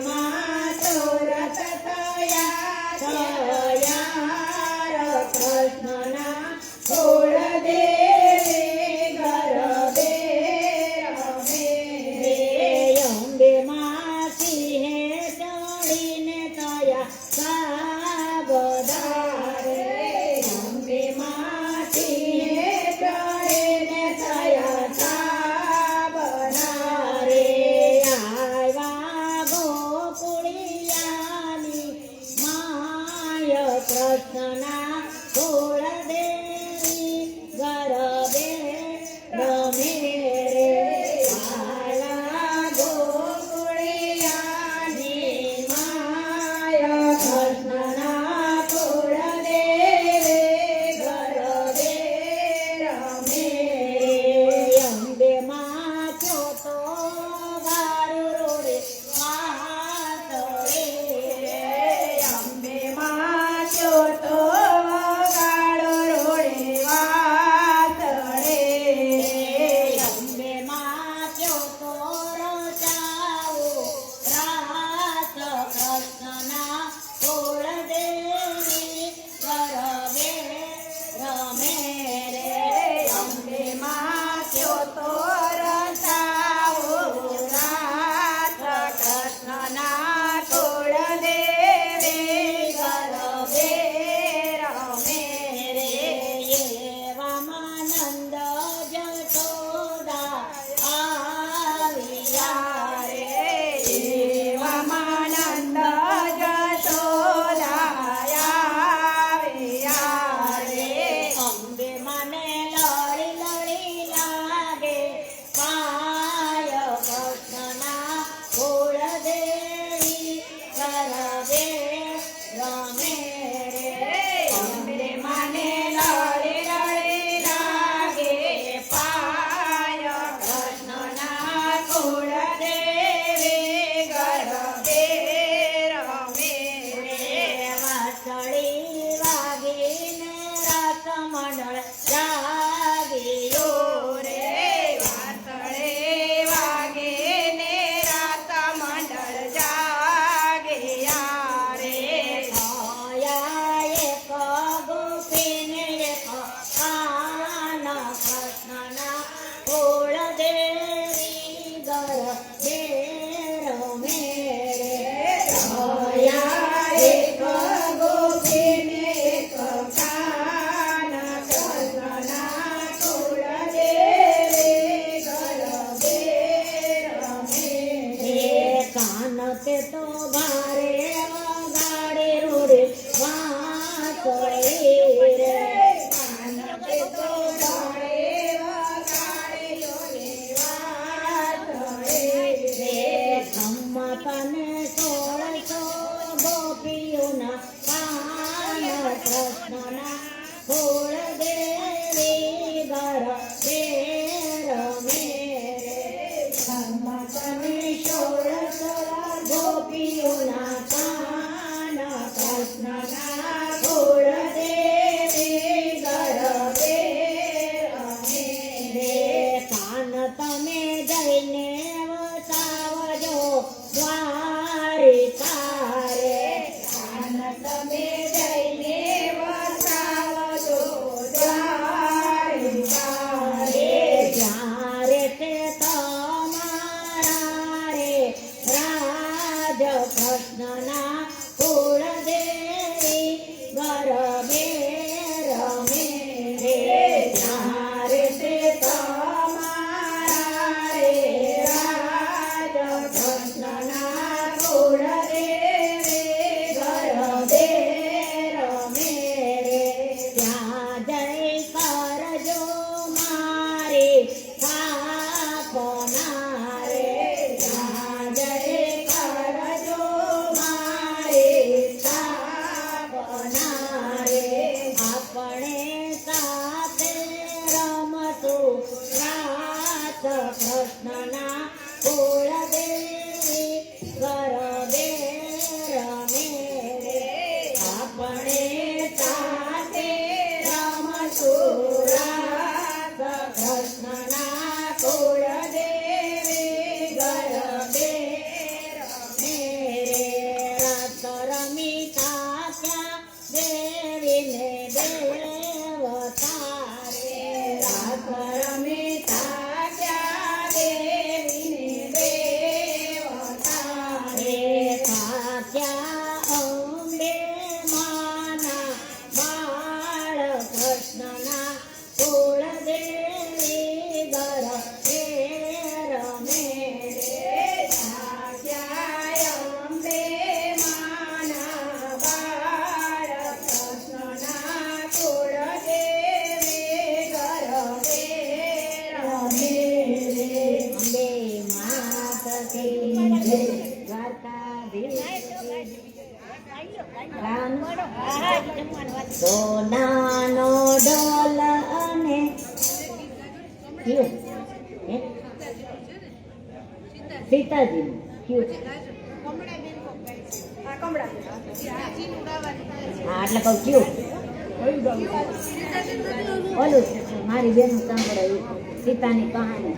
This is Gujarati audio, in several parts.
માં ચોરસ તૈયાર કૃષ્ણના કુળદેવી ગરબે રમે રે અંબે માં સિંહે ચડીને થયા સાબદાર અંબે માં સિંહે ચડીને થયા સાબદાર આવ્યા ગોકુળિયાની માય કૃષ્ણના કુળદેવી ગરબે રમે રે આવ્યા ગોકુળિયાની માય કૃષ્ણના કુળદેવી ગરબે રમે રે અંબે માં ચોથો ગાડું રોડે વાસળે અંબે માં ચોથો ગાડો રોડે વાસળે અંબે માં ચોથો રચાવો રાસ કૃષ્ણના કુળદેવી ગરબે રમે રે અંબે માં ચોથો રચાવો રાસ કૃષ્ણના કુળદેવી ગરબે રમે રે એવામાં નંદ જશોદા આવ્યા રે એવામાં નંદ જશોદા આવ્યા રે અંબે મને લડી લડી લાગે પાય કૃષ્ણના કુળદેવી ગરબે રમે રે અંબે મને લડી લડી લાગે પાય કૃષ્ણના કુળદેવી ગરબે રમે રે વાસળી વાગીને રાસ મંડળ જાગ્યો રે વાસળે વાગીને રાસ મંડળ જાગ્યા રે થયા એક ગોપીને એક કાન કૃષ્ણના કુળદેવી ગરબે રમે રે થયા એક ગોપીને એક કાન કૃષ્ણના કુળદેવી ગરબે રમે રે કાન તે તો ભારે વગાડે રોડે વાંસળી રે કાન તે તો ભારે વગાડે રોડે વાંસળી રે ખમ્મતને 1600 ગોપીઓના કાન કૃષ્ણના કુળદેવી ગરબે રમે રે ખમ્મતને 1600 ગોપીઓના કાન કૃષ્ણના કુળદેવી ગરબે રમે રે કાન તમે જઈને વસાવજો દ્વારિકા રે કાન તમે જઈને વસાવજો દ્વારિકા રે જ્યારે તે તમારા રે રાજ કૃષ્ણના કુળદેવી ગરબે રમે રે જ્યારે તે તમારા રે રાજ કૃષ્ણના કુળદેવી ગરબે રમે રે ત્યાં જઈ કરજો મારે સ્થાપના રે ત્યાં જઈ કરજો મારે સ્થાપના સોનાનો ડોલ અને કયું હે સીતાજી કયું હા એટલે કહું કયું ઓલું મારી બેન સાંભળાયું સીતાની કહાની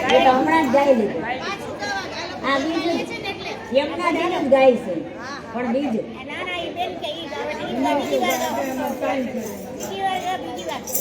એ તો હમણાં જ ગાઈ લીધું આ બીજું યમુનાજીનું જ ગાય છે પણ બીજું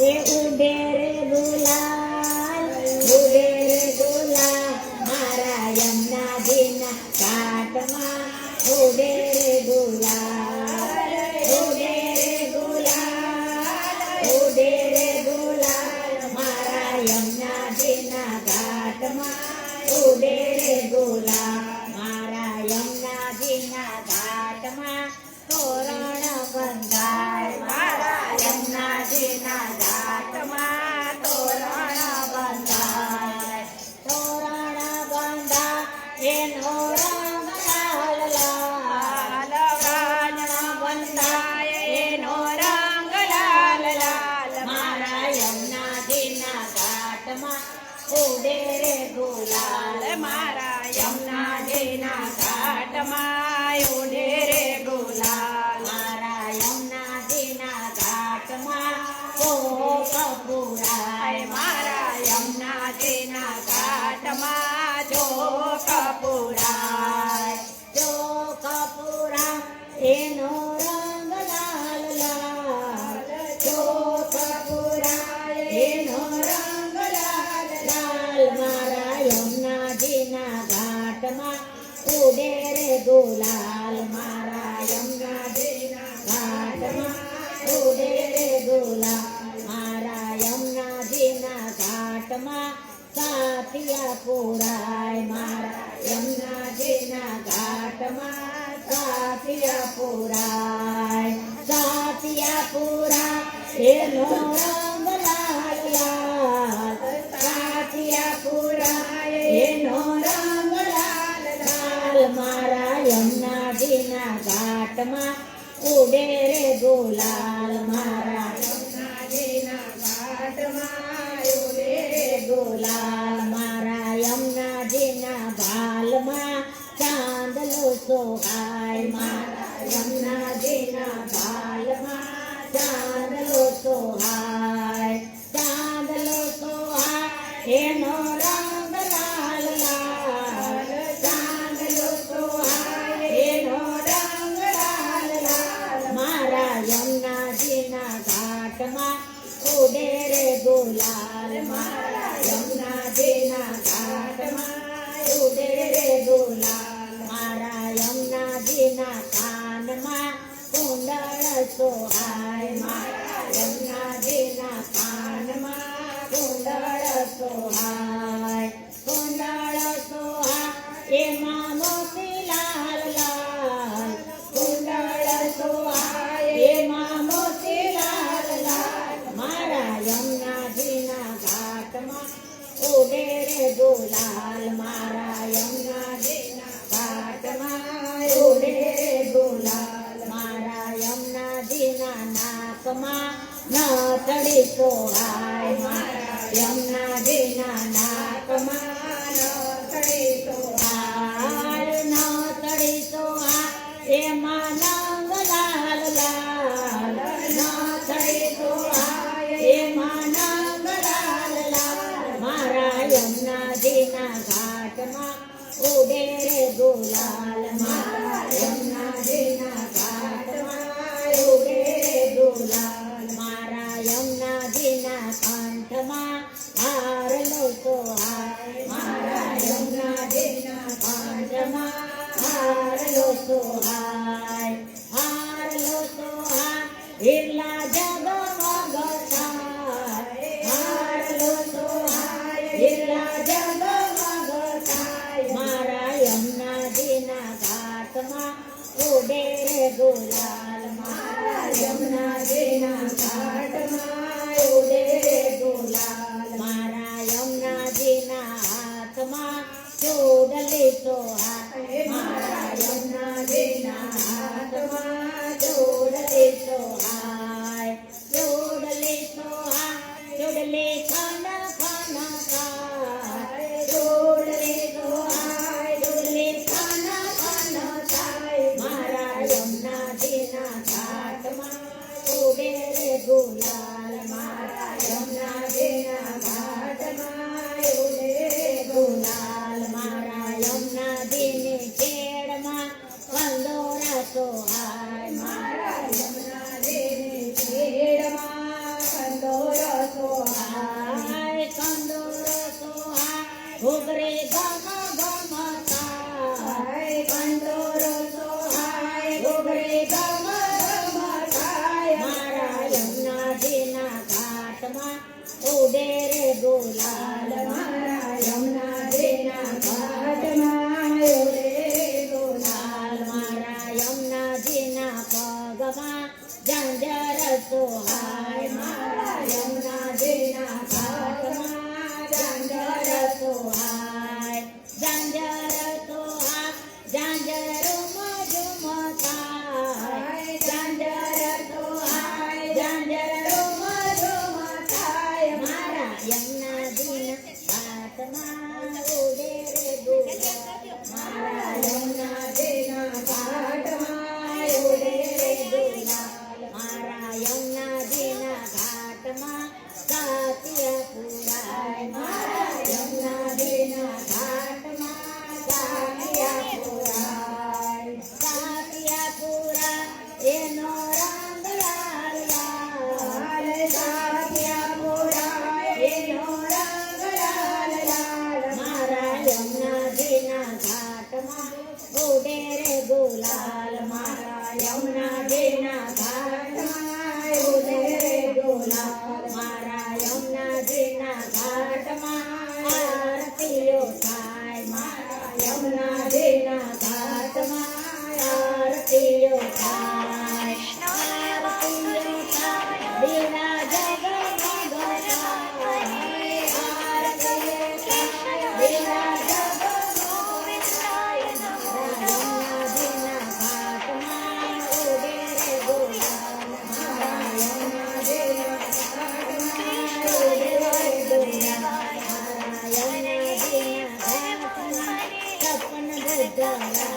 એ ઉડે રે ગુલાલ મારા યમુનાજીના ઘાટમાં ઉડે રે ગુલાલ મારા યમુનાજીના ઘાટમાં ઉડે રે ગુલાલ મારા યમુનાજીના ઘાટમાં તોરણ બંધાય મારા યમુનાજીના ઘાટમાં તોરણ બંધાય એનો રંગ લાલ લાલ બંધાય એનો રંગ લાલ લાલ મારા યમુનાજીના ઘાટમાં ઉડે રે ગુલાલ મારા યમુનાજીના ઘાટમાં ઉડે રે ગુલાલ મારા યમુનાજીના ઘાટમાં કોક પુરાય મારા યમુનાજીના ઘાટમાં ચોક પુરાય એનો રંગ લાલ લાલ ચોક પુરાય એનો રંગ લાલ લાલ મારા યમુનાજીના ઘાટમાં ઉડે રે ગુલાલ મારા યમુનાજીના ઘાટમાં ઉડે રે ગુલાલ મારા યમુનાજીના ઘાટમાં સાતિયા પુરાય મારા યમુનાજીના ઘાટમાં સાતિયા પુરાય એનો રંગ લાલ લાલ સાતિયા પુરાય એનો રંગ લાલ લાલ મારા યમુનાજીના ઘાટમાં ઉડે રે ગુલાલ મારા યમુનાજીના ઘાટમાં ઉડે રે ગુલાલ મારા યમુનાજીના ભાલમાં ચાંદલો સોહાય મારા યમુનાજીના ભાલમાં ચાંદલો સોહાય એનો રંગ લાલ લાલ ચાંદલો સોહાય એનો રંગ લાલ લાલ મારા યમુનાજીના ઘાટમાં ઉડે રે ગુલાલ મારા યમુનાજીના ઘાટમાં ઉડે રે ગુલાલ મારા યમુનાજીના કાનમાં કુંડળ સોહાય મારા યમુનાજીના કાનમાં કુંડળ સોહાય એમાં મોતી લાલ લાલ કુંડળ સોહાય એમાં મોતી લાલ લાલ મારા યમુનાજીના ઘાટમાં ઉડે રે ગુલાલ મારા યમુનાજીના ઘાટમાં ઉડે રે ગુલાલ મારા યમુનાજીના નાકમાં નાતડી સોહાય મારા યમુનાજીના નાકમાં નાતડી સોહાય એમાં નંગ લાલ લાલ નાતડી સોહાય એમાં નંગ લાલ લાલ મારા યમુનાજીના ઘાટમાં ઉડે રે ગુલાલ મારા યમુનાજીના ઘાટમાં ઉડે રે ગુલાલ મારા યમુનાજીના કંઠમાં હારલો સોહાય મારા યમુનાજીના કંઠમાં હારલો સોહાય હિરલા જગમગ થાય હારલો સોહાય હિરલા જગમગ થાય મારા યમુનાજીના ઘાટમાં ઉડે રે ગુલાલ મારા યમુનાજીના ઘાટમાં ઉડે રે ગુલાલ મારા યમુનાજી ઘાટમાં જોડલે સોહાય મારા યમુનાજીના હાથમાં જોડલે સોહાય જોડલે સોહાય જોડલે ખાના ખાના ખાય જોડલે સોહાય જોડલે ખાના ખાના ખાય મારા યમુનાજીના ઘાટમાં ઉડે રે ગુલાલ મારા યમુનાજીના ઘાટમાં ઉડે રે ગુલાલ મારા યમુનાજીની કેળમાં કંદોરા સોહાય મારા યમુનાજીની કેળમાં કંદોરા સોહાય કંદોરો સોહાય ઘોઘરે ગમ ગમ થાય કંદોરો સોહાય ઘોઘરે ગમ ઉડે રે ગુલાલ મારા યમુનાજીના ઘાટમાં ઉડે રે ગુલાલ મારા યમુનાજીના પગમાં ઝાંઝર સોહાય મારા યમુનાજીના ઘાટમાં ઝાંઝર સોહાય ઝાંઝર સોહાય ઝાંઝરોમાં ઝુમતાય ઝાંઝર સોહાય ઝાંઝરોમાં યમુનાજીના ઘાટમાં ઉડે રે ગુલાલ મારા યમુનાજીના ઘાટમાં ઉડે રે ગુલાલ મારા યમુનાજીના ઘાટમાં સાતિયા પુરાય મારા યમુનાજીના ઘાટમાં સાતિયા પુરાય એનો રંગ લાલ લાલ સાતિયા પુરાય એનો રંગ લાલ લાલ મારા યમુનાજીના ઘાટમાં ઉડે રે ગુલાલ મારા યમુનાજીના ઘાટમાં ઉડે રે ગુલાલ મારા યમુનાજીના ઘાટમાં આરતીઓ થાય મારા યમુનાજીના ઘાટમાં આરતીઓ થાય આરતીઓ થાય દીના જગમગ થાય